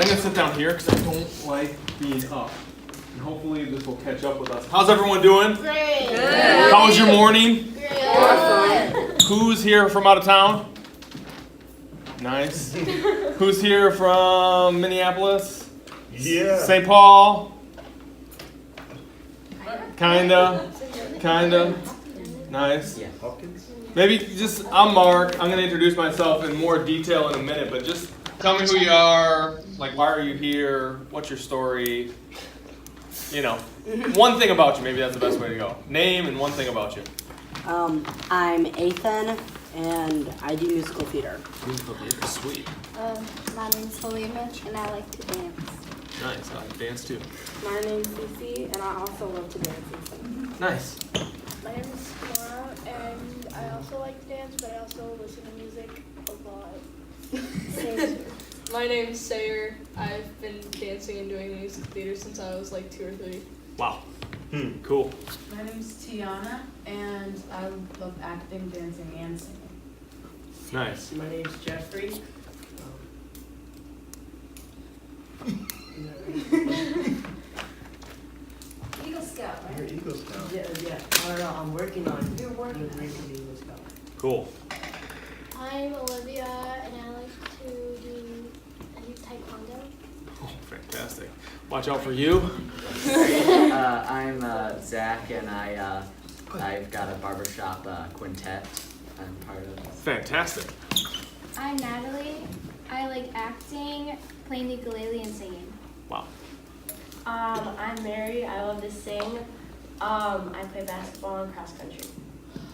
going to sit down here because I don't like being up. And hopefully this will catch up with us. How's everyone doing? Great. Good. How was your morning? Great. Awesome. Who's here from out of town? Nice. Who's here from Minneapolis? Yeah. St. Paul? Kinda. Nice. Yeah. Hopkins? Maybe just, I'm Mark. I'm going to introduce myself in more detail in a minute, but just tell me who you are, like why are you here, what's your story, you know, one thing about you, maybe that's the best way to go. Name and one thing about you. I'm Ethan, and I do musical theater. Musical theater, sweet. My name's Halima, and I like to dance. Nice, I like to dance too. My name's Cece, and I also love to dance and sing. Nice. My name is Nora, and I also like to dance, but I also listen to music a lot. My name's Sayer. I've been dancing and doing music theater since I was like 2 or 3. Wow. Cool. My name's Tiana, and I love acting, dancing, and singing. Nice. My name's Jeffrey. Eagle Scout, You're Eagle Scout. Yeah. I don't know. I'm working on it. You're working on it. Eagle Scout. Cool. I'm Olivia, and I like to do taekwondo. Oh, fantastic. Watch out for you. I'm Zach, and I've got a barbershop quintet I'm part of. Fantastic. I'm Natalie. I like acting, playing the ukulele, and singing. Wow. I'm Mary. I love to sing. I play basketball and cross country.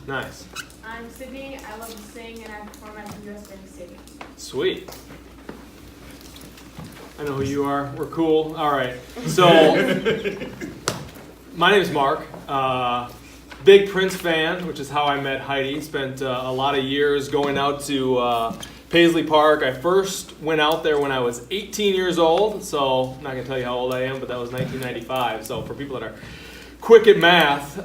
Nice. I'm Sydney. I love to sing, and I perform at the U.S. Bank Stadium. Sweet. I know who you are. We're cool. All right. So, my name is Mark. Big Prince fan, which is how I met Heidi. Spent a lot of years going out to Paisley Park. I first went out there when I was 18 years old. So, I'm not going to tell you how old I am, but that was 1995. So, for people that are quick at math,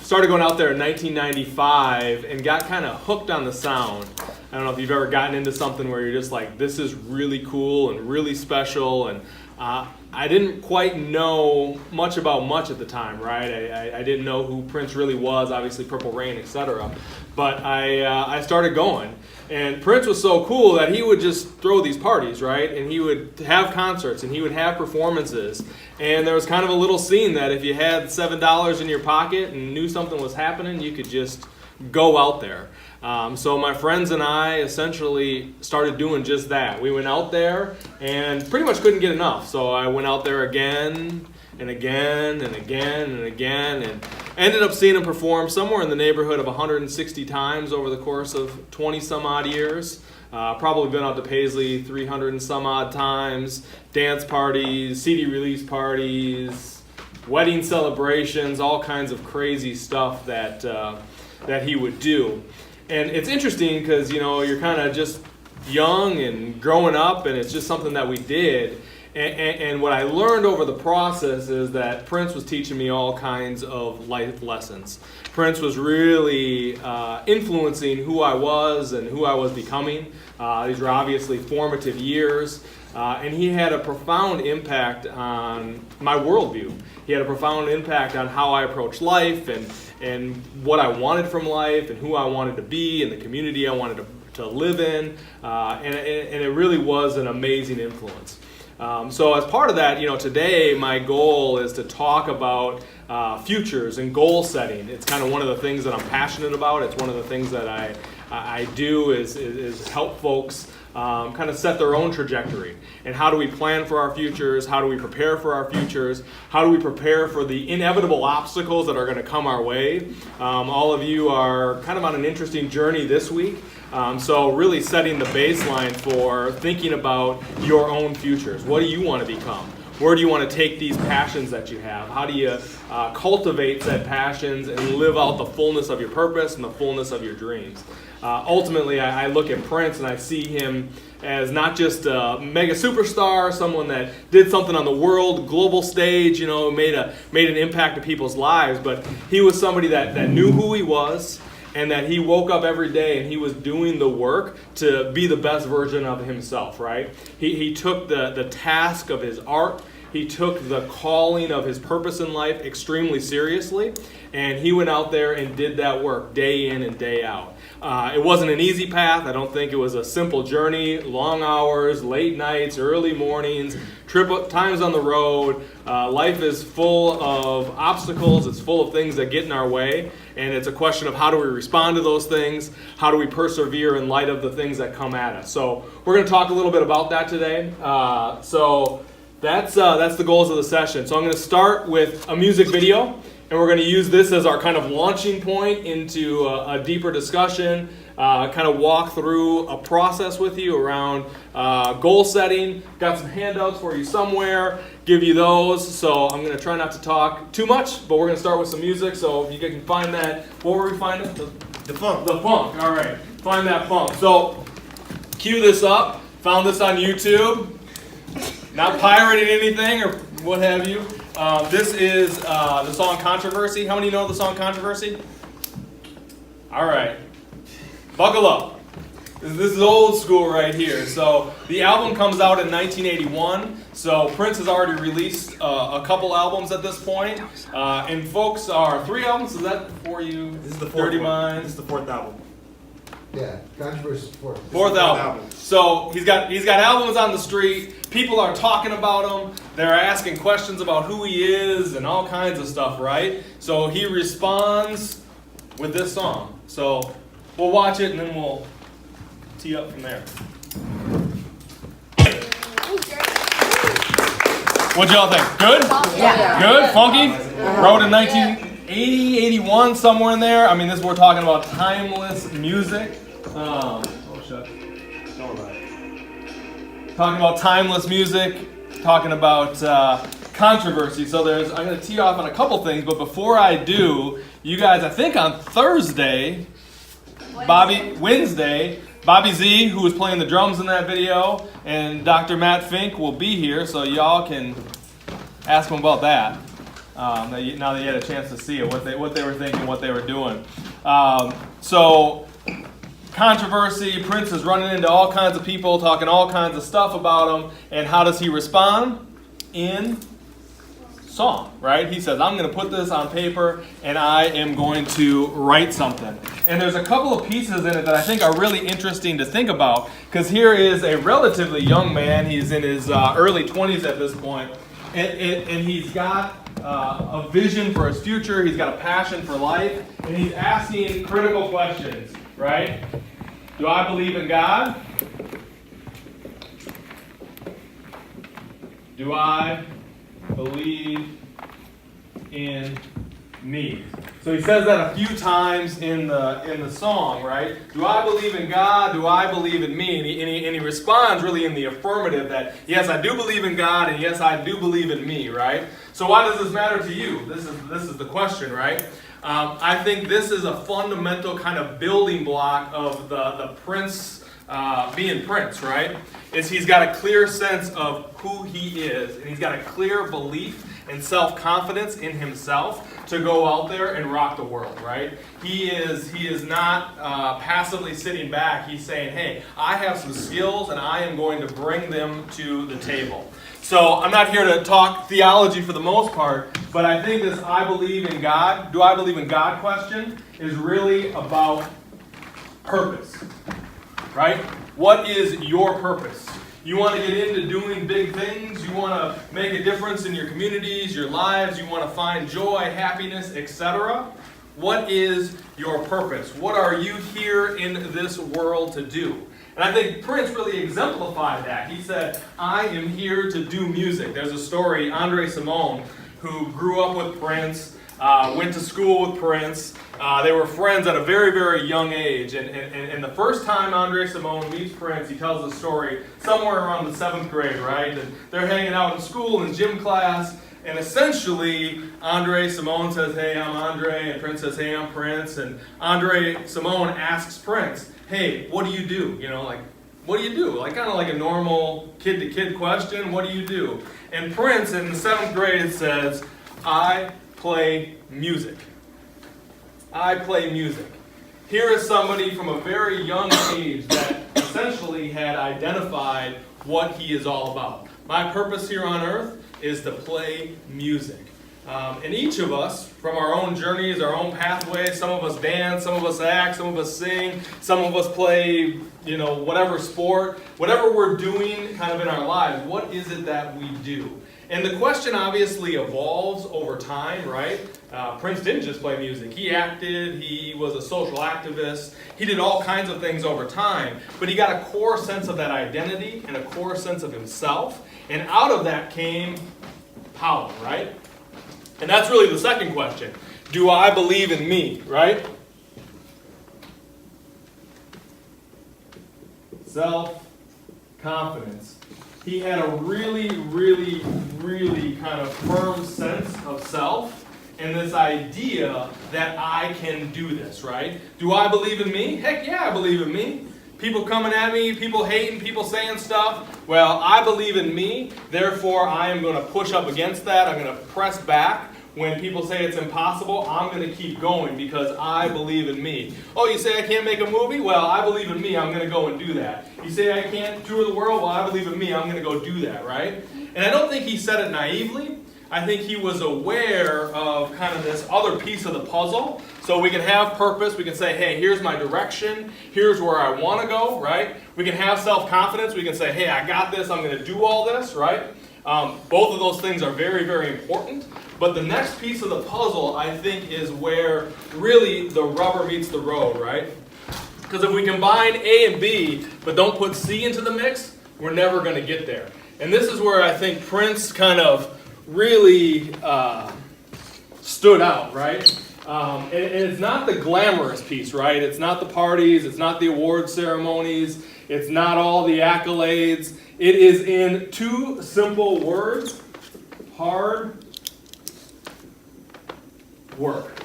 started going out there in 1995 and got kind of hooked on the sound. I don't know if you've ever gotten into something where you're just like, this is really cool and really special. And I didn't quite know much about much at the time, right? I didn't know who Prince really was, obviously Purple Rain, etc. But I started going. And Prince was so cool that he would just throw these parties, right? And he would have concerts and he would have performances. And there was kind of a little scene that if you had $7 in your pocket and knew something was happening, you could just go out there. So my friends and I essentially started doing just that. We went out there and pretty much couldn't get enough. So I went out there again and again and again and again and ended up seeing him perform somewhere in the neighborhood of 160 times over the course of 20 some odd years. Probably been out to Paisley 300 and some odd times, dance parties, CD release parties, wedding celebrations, all kinds of crazy stuff that he would do. And it's interesting because, you know, you're kind of just young and growing up, and it's just something that we did. And what I learned over the process is that Prince was teaching me all kinds of life lessons. Prince was really influencing who I was and who I was becoming. These were obviously formative years. And he had a profound impact on my worldview. He had a profound impact on how I approached life and what I wanted from life and who I wanted to be and the community I wanted to live in. And it really was an amazing influence. So as part of that, you know, today my goal is to talk about futures and goal setting. It's kind of one of the things that I'm passionate about. It's one of the things that I do is help folks kind of set their own trajectory. And how do we plan for our futures? How do we prepare for our futures? How do we prepare for the inevitable obstacles that are going to come our way? All of you are kind of on an interesting journey this week. So really setting the baseline for thinking about your own futures. What do you want to become? Where do you want to take these passions that you have? How do you cultivate said passions and live out the fullness of your purpose and the fullness of your dreams? Ultimately, I look at Prince and I see him as not just a mega superstar, someone that did something on the world, global stage, made an impact to people's lives, but he was somebody that knew who he was and that he woke up every day and he was doing the work to be the best version of himself, right? He took the task of his art, he took the calling of his purpose in life extremely seriously, and he went out there and did that work day in and day out. It wasn't an easy path. I don't think it was a simple journey. Long hours, late nights, early mornings, times on the road. Life is full of obstacles. It's full of things that get in our way. And it's a question of how do we respond to those things? How do we persevere in light of the things that come at us? So we're going to talk a little bit about that today. That's the goals of the session. So I'm going to start with a music video. And we're going to use this as our kind of launching point into a deeper discussion, kind of walk through a process with you around goal setting. Got some handouts for you somewhere, give you those. So I'm going to try not to talk too much, but we're going to start with some music. So if you can find that, what were we finding? The funk. The funk, all right. Find that funk. So cue this up. Found this on YouTube. Not pirating anything or what have you. This is the song Controversy. How many know the song Controversy? All right. Buckle up. This is old school right here. So the album comes out in 1981. So Prince has already released a couple albums at this point. And folks are 3 albums. Is that for you? This is the Dirty fourth one. Minds. This is the 4th album. Yeah, Controversy is fourth. Fourth album. So he's got albums on the street. People are talking about him. They're asking questions about who he is and all kinds of stuff, right? So he responds with this song. So we'll watch it and then we'll tee up from there. What y'all think? Good? Yeah. Good? Funky? Wrote in 1980, 81, somewhere in there. I mean, we're talking about timeless music. Talking about timeless music, talking about controversy. So I'm going to tee off on a couple things, but before I do, you guys, I think on Thursday, Wednesday, Bobby Z, who was playing the drums in that video, and Dr. Matt Fink will be here, so y'all can ask them about that. Now that you had a chance to see it, what they were thinking, what they were doing. So controversy, Prince is running into all kinds of people, talking all kinds of stuff about him, and how does he respond? In song, right? He says, I'm going to put this on paper, and I am going to write something. And there's a couple of pieces in it that I think are really interesting to think about, because here is a relatively young man. He's in his early 20s at this point, and he's got a vision for his future. He's got a passion for life, and he's asking critical questions, right? Do I believe in God? Do I believe in me? So he says that a few times in the song, right? Do I believe in God? Do I believe in me? And he responds really in the affirmative that, yes, I do believe in God, and yes, I do believe in me, right? So why does this matter to you? This is the question, right? I think this is a fundamental kind of building block of the Prince being Prince, right? Is he's got a clear sense of who he is, and he's got a clear belief and self-confidence in himself to go out there and rock the world, right? He is not passively sitting back. He's saying, hey, I have some skills and I am going to bring them to the table. So I'm not here to talk theology for the most part, but I think this I believe in God, do I believe in God question is really about purpose, right? What is your purpose? You want to get into doing big things. You want to make a difference in your communities, your lives. You want to find joy, happiness, etc. What is your purpose? What are you here in this world to do? And I think Prince really exemplified that. He said, I am here to do music. There's a story, Andre Simone, who grew up with Prince, went to school with Prince. They were friends at a very, very young age. And the first time Andre Simone meets Prince, he tells the story somewhere around the 7th grade, right? And they're hanging out in school in gym class. And essentially, Andre Simone says, hey, I'm Andre. And Prince says, hey, I'm Prince. And Andre Simone asks Prince, hey, what do you do? You know, like, what do you do? Like, kind of like a normal kid-to-kid question. What do you do? And Prince, in the 7th grade, says, I play music. I play music. here is somebody from a very young age that essentially had identified what he is all about. My purpose here on earth is to play music. And each of us, from our own journeys, our own pathways, some of us dance, some of us act, some of us sing, some of us play, whatever sport, whatever we're doing kind of in our lives, what is it that we do? And the question obviously evolves over time, right? Prince didn't just play music. He acted, he was a social activist, he did all kinds of things over time, but he got a core sense of that identity and a core sense of himself, and out of that came power, right? And that's really the second question. Do I believe in me, right? Self-confidence. He had a really, really, really kind of firm sense of self and this idea that I can do this, right? Do I believe in me? Heck yeah, I believe in me. People coming at me, people hating, people saying stuff. Well, I believe in me, therefore I am going to push up against that. I'm going to press back. When people say it's impossible, I'm going to keep going because I believe in me. Oh, you say I can't make a movie? Well, I believe in me. I'm going to go and do that. You say I can't tour the world? Well, I believe in me. I'm going to go do that, right? And I don't think he said it naively. I think he was aware of kind of this other piece of the puzzle. So we can have purpose. We can say, hey, here's my direction. Here's where I want to go, right? We can have self-confidence. We can say, hey, I got this. I'm going to do all this, right? Both of those things are very, very important. But the next piece of the puzzle, I think, is where really the rubber meets the road, right? Because if we combine A and B, but don't put C into the mix, we're never going to get there. And this is where I think Prince kind of really stood out, right? And it's not the glamorous piece, right? It's not the parties, it's not the award ceremonies, it's not all the accolades. It is in two simple words: hard work,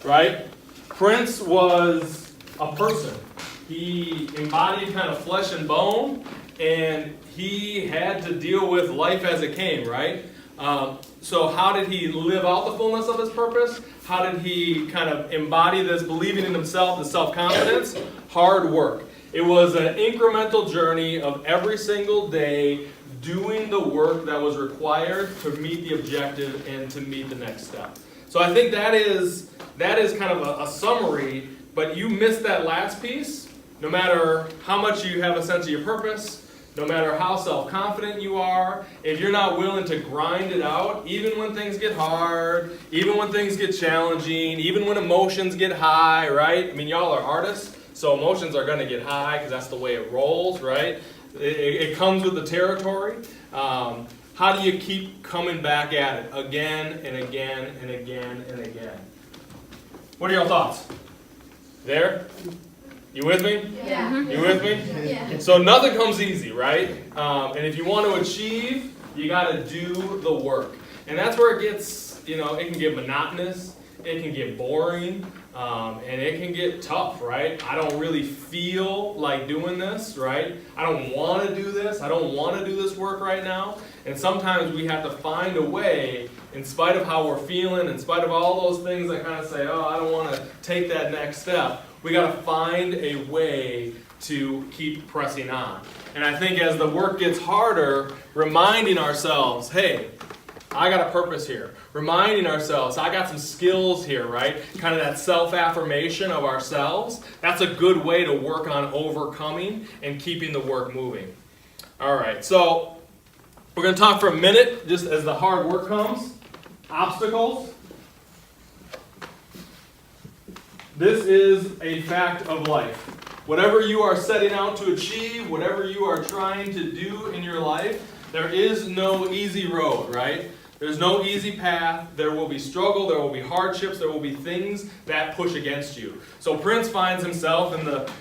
right? Prince was a person. He embodied kind of flesh and bone, and he had to deal with life as it came, right? So how did he live out the fullness of his purpose? How did he kind of embody this believing in himself, the self-confidence? Hard work. It was an incremental journey of every single day doing the work that was required to meet the objective and to meet the next step. So I think that is kind of a summary, but you miss that last piece, no matter how much you have a sense of your purpose, no matter how self-confident you are, if you're not willing to grind it out, even when things get hard, even when things get challenging, even when emotions get high, right? I mean, y'all are artists, so emotions are going to get high because that's the way it rolls, right? It comes with the territory. How do you keep coming back at it again and again and again and again? What are your thoughts? There? You with me? Yeah. You with me? Yeah. So nothing comes easy, right? And if you want to achieve, you got to do the work. And that's where it gets, it can get monotonous, it can get boring, and it can get tough, right? I don't really feel like doing this, right? I don't want to do this. I don't want to do this work right now. And sometimes we have to find a way, in spite of how we're feeling, in spite of all those things that kind of say, oh, I don't want to take that next step. We got to find a way to keep pressing on. And I think as the work gets harder, reminding ourselves, hey, I got a purpose here. Reminding ourselves, I got some skills here, right? Kind of that self-affirmation of ourselves. That's a good way to work on overcoming and keeping the work moving. All right, so we're going to talk for a minute, just as the hard work comes. Obstacles. This is a fact of life. Whatever you are setting out to achieve, whatever you are trying to do in your life, there is no easy road, right? There's no easy path. There will be struggle, there will be hardships, there will be things that push against you. So Prince finds himself in the,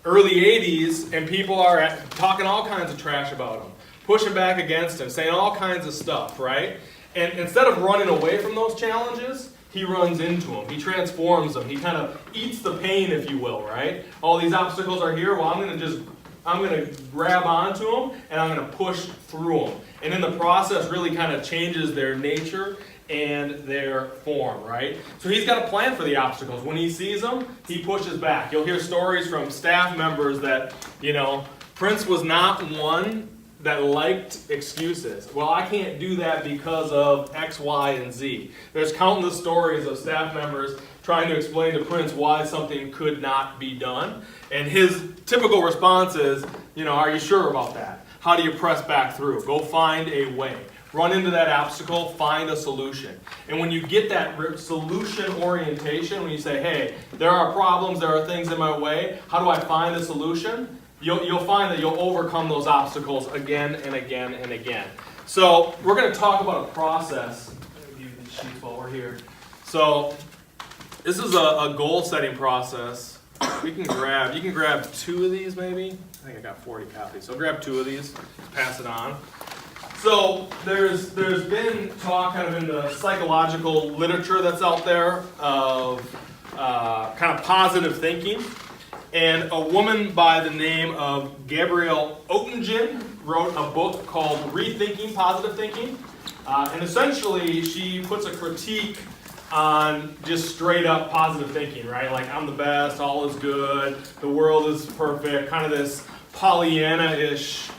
early 80s, and people are talking all kinds of trash about him, pushing back against him, saying all kinds of stuff, right? And instead of running away from those challenges, he runs into them. He transforms them. He kind of eats the pain, if you will, right? All these obstacles are here. Well, I'm going to grab onto them, and I'm going to push through them. And in the process, really kind of changes their nature and their form, right? So he's got a plan for the obstacles. When he sees them, he pushes back. You'll hear stories from staff members that, Prince was not one that liked excuses. Well, I can't do that because of X, Y, and Z. There's countless stories of staff members trying to explain to Prince why something could not be done. And his typical response is, are you sure about that? How do you press back through? Go find a way. Run into that obstacle, find a solution. And when you get that solution orientation, when you say, hey, there are problems, there are things in my way, how do I find a solution? You'll find that you'll overcome those obstacles again and again and again. So we're going to talk about a process. I'm going to give you these sheets while we're here. So this is a goal setting process. You can grab 2 of these maybe. I think I got 40 copies. So grab 2 of these, just pass it on. So there's been talk kind of in the psychological literature that's out there of kind of positive thinking. And a woman by the name of Gabrielle Oettingen wrote a book called Rethinking Positive Thinking. And essentially she puts a critique on just straight up positive thinking, right? Like, I'm the best, all is good, the world is perfect, kind of this Pollyanna-ish,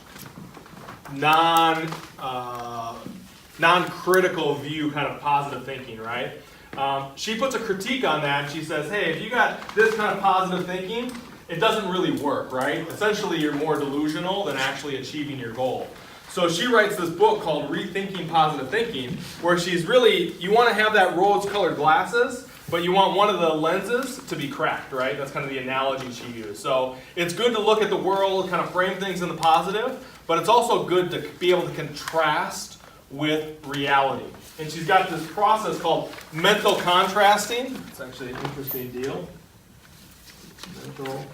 non-critical view, kind of positive thinking, right? She puts a critique on that, and she says, hey, if you got this kind of positive thinking, it doesn't really work, right? Essentially, you're more delusional than actually achieving your goal. So she writes this book called Rethinking Positive Thinking, where she's really, you want to have that rose-colored glasses, but you want one of the lenses to be cracked, right? That's kind of the analogy she used. So it's good to look at the world, kind of frame things in the positive, but it's also good to be able to contrast with reality. And she's got this process called mental contrasting. It's actually an interesting deal. Mental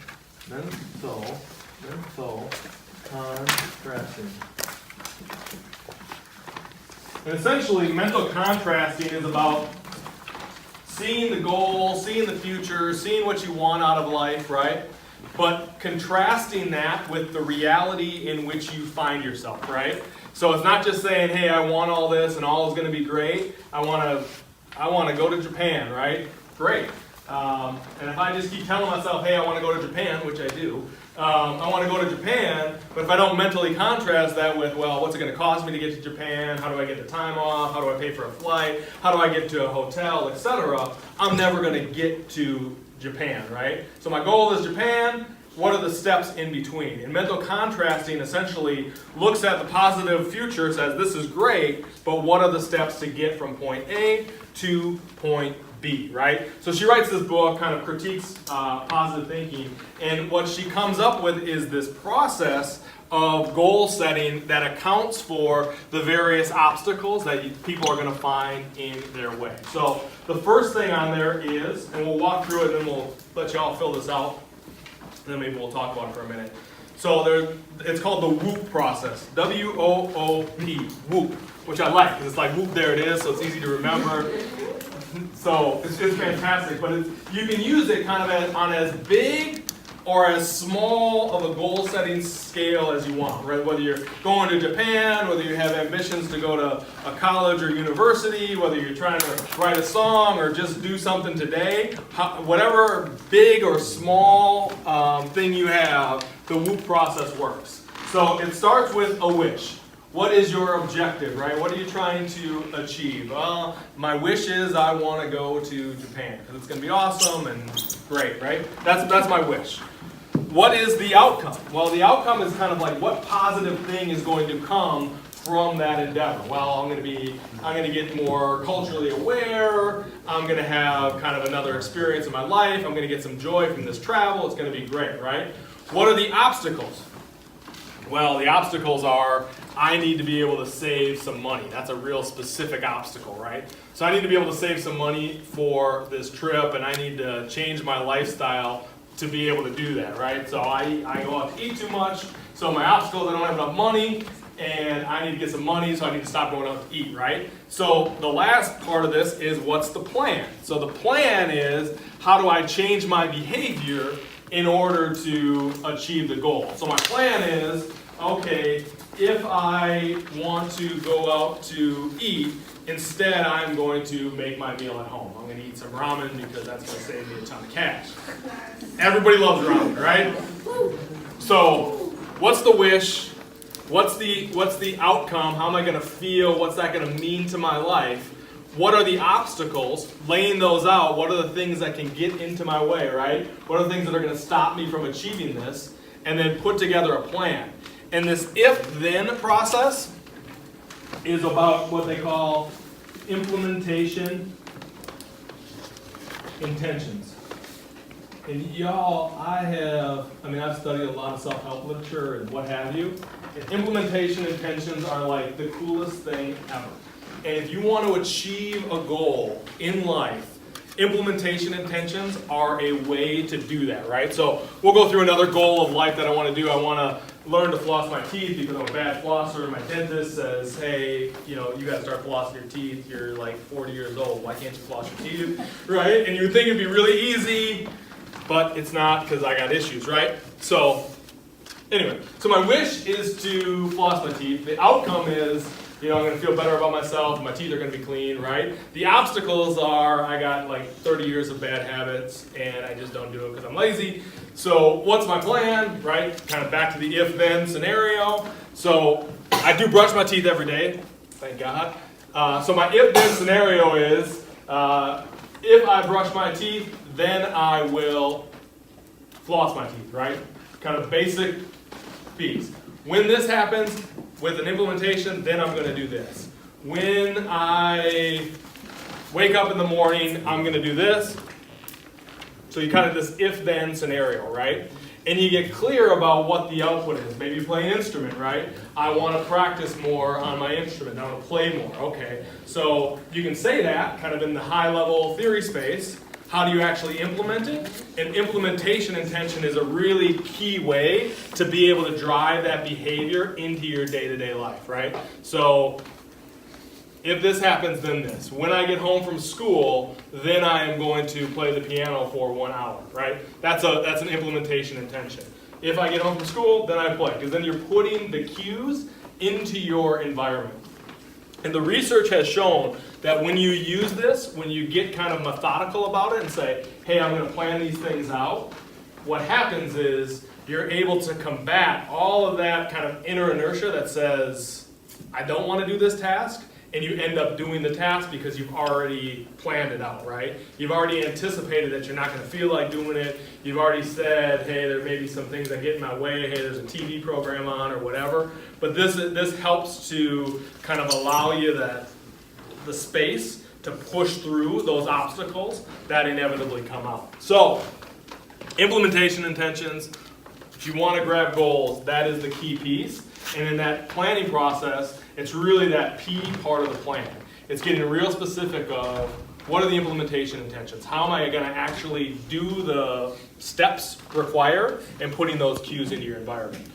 contrasting. And essentially, mental contrasting is about seeing the goal, seeing the future, seeing what you want out of life, right? But contrasting that with the reality in which you find yourself, right? So it's not just saying, hey, I want all this and all is going to be great. I want to go to Japan, right? Great. And if I just keep telling myself, hey, I want to go to Japan, which I do, I want to go to Japan, but if I don't mentally contrast that with, well, what's it going to cost me to get to Japan? How do I get the time off? How do I pay for a flight? How do I get to a hotel, etc.? I'm never going to get to Japan, right? So my goal is Japan. What are the steps in between? And mental contrasting essentially looks at the positive future, says this is great, but what are the steps to get from point A to point B, right? So she writes this book, kind of critiques positive thinking, and what she comes up with is this process of goal setting that accounts for the various obstacles that people are going to find in their way. So the first thing on there is, and we'll walk through it and then we'll let you all fill this out, and then maybe we'll talk about it for a minute. So it's called the W.O.O.P process, W-O.O.P, W-O.O.P, which I like, because it's like whoop, there it is, so it's easy to remember. So it's fantastic, but you can use it kind of on as big or as small of a goal-setting scale as you want, right? Whether you're going to Japan, whether you have ambitions to go to a college or university, whether you're trying to write a song or just do something today, whatever big or small thing you have, the W.O.O.P process works. So it starts with a wish. What is your objective, right? What are you trying to achieve? Well, my wish is I want to go to Japan because it's going to be awesome and great, right? That's my wish. What is the outcome? Well, the outcome is kind of like what positive thing is going to come from that endeavor. Well, I'm going to get more culturally aware. I'm going to have kind of another experience in my life. I'm going to get some joy from this travel. It's going to be great, right? What are the obstacles? Well, the obstacles are I need to be able to save some money. That's a real specific obstacle, right? So I need to be able to save some money for this trip, and I need to change my lifestyle to be able to do that, right? So I go out to eat too much, so my obstacle is I don't have enough money, and I need to get some money, so I need to stop going out to eat, right? So the last part of this is what's the plan? So the plan is how do I change my behavior in order to achieve the goal? So my plan is okay, if I want to go out to eat, instead I'm going to make my meal at home. I'm going to eat some ramen because that's going to save me a ton of cash. Everybody loves ramen, right? So, what's the wish? What's the outcome? How am I going to feel? What's that going to mean to my life? What are the obstacles? Laying those out, what are the things that can get into my way, right? What are the things that are going to stop me from achieving this? And then put together a plan. And this if-then process is about what they call implementation intentions. And y'all, I've studied a lot of self-help literature and what have you. And implementation intentions are like the coolest thing ever. And if you want to achieve a goal in life, implementation intentions are a way to do that, right? So we'll go through another goal of life that I want to do. I want to learn to floss my teeth because I'm a bad flosser. My dentist says, hey, you got to start flossing your teeth. You're like 40 years old. Why can't you floss your teeth, right? And you would think it'd be really easy, but it's not because I got issues, right? So anyway, so my wish is to floss my teeth. The outcome is, I'm going to feel better about myself. My teeth are going to be clean, right? The obstacles are I got like 30 years of bad habits and I just don't do it because I'm lazy. So what's my plan, right? Kind of back to the if-then scenario. So I do brush my teeth every day, thank God. So my if-then scenario is if I brush my teeth, then I will floss my teeth, right? Kind of basic piece. When this happens, with an implementation, then I'm going to do this. When I wake up in the morning, I'm going to do this. So you kind of this if-then scenario, right? And you get clear about what the output is. Maybe you play an instrument, right? I want to practice more on my instrument. I want to play more. Okay, so you can say that kind of in the high-level theory space. How do you actually implement it? And implementation intention is a really key way to be able to drive that behavior into your day-to-day life, right? So if this happens, then this. When I get home from school, then I am going to play the piano for 1 hour, right? That's an implementation intention. If I get home from school, then I play, because then you're putting the cues into your environment. And the research has shown that when you use this, when you get kind of methodical about it and say, hey, I'm going to plan these things out, what happens is you're able to combat all of that kind of inner inertia that says, I don't want to do this task, and you end up doing the task because you've already planned it out, right? You've already anticipated that you're not going to feel like doing it. You've already said, hey, there may be some things that get in my way. Hey, there's a TV program on or whatever. But this helps to kind of allow you the space to push through those obstacles that inevitably come out. So, implementation intentions, if you want to grab goals, that is the key piece. And in that planning process, it's really that P part of the plan. It's getting real specific of what are the implementation intentions? How am I going to actually do the steps required and putting those cues into your environment?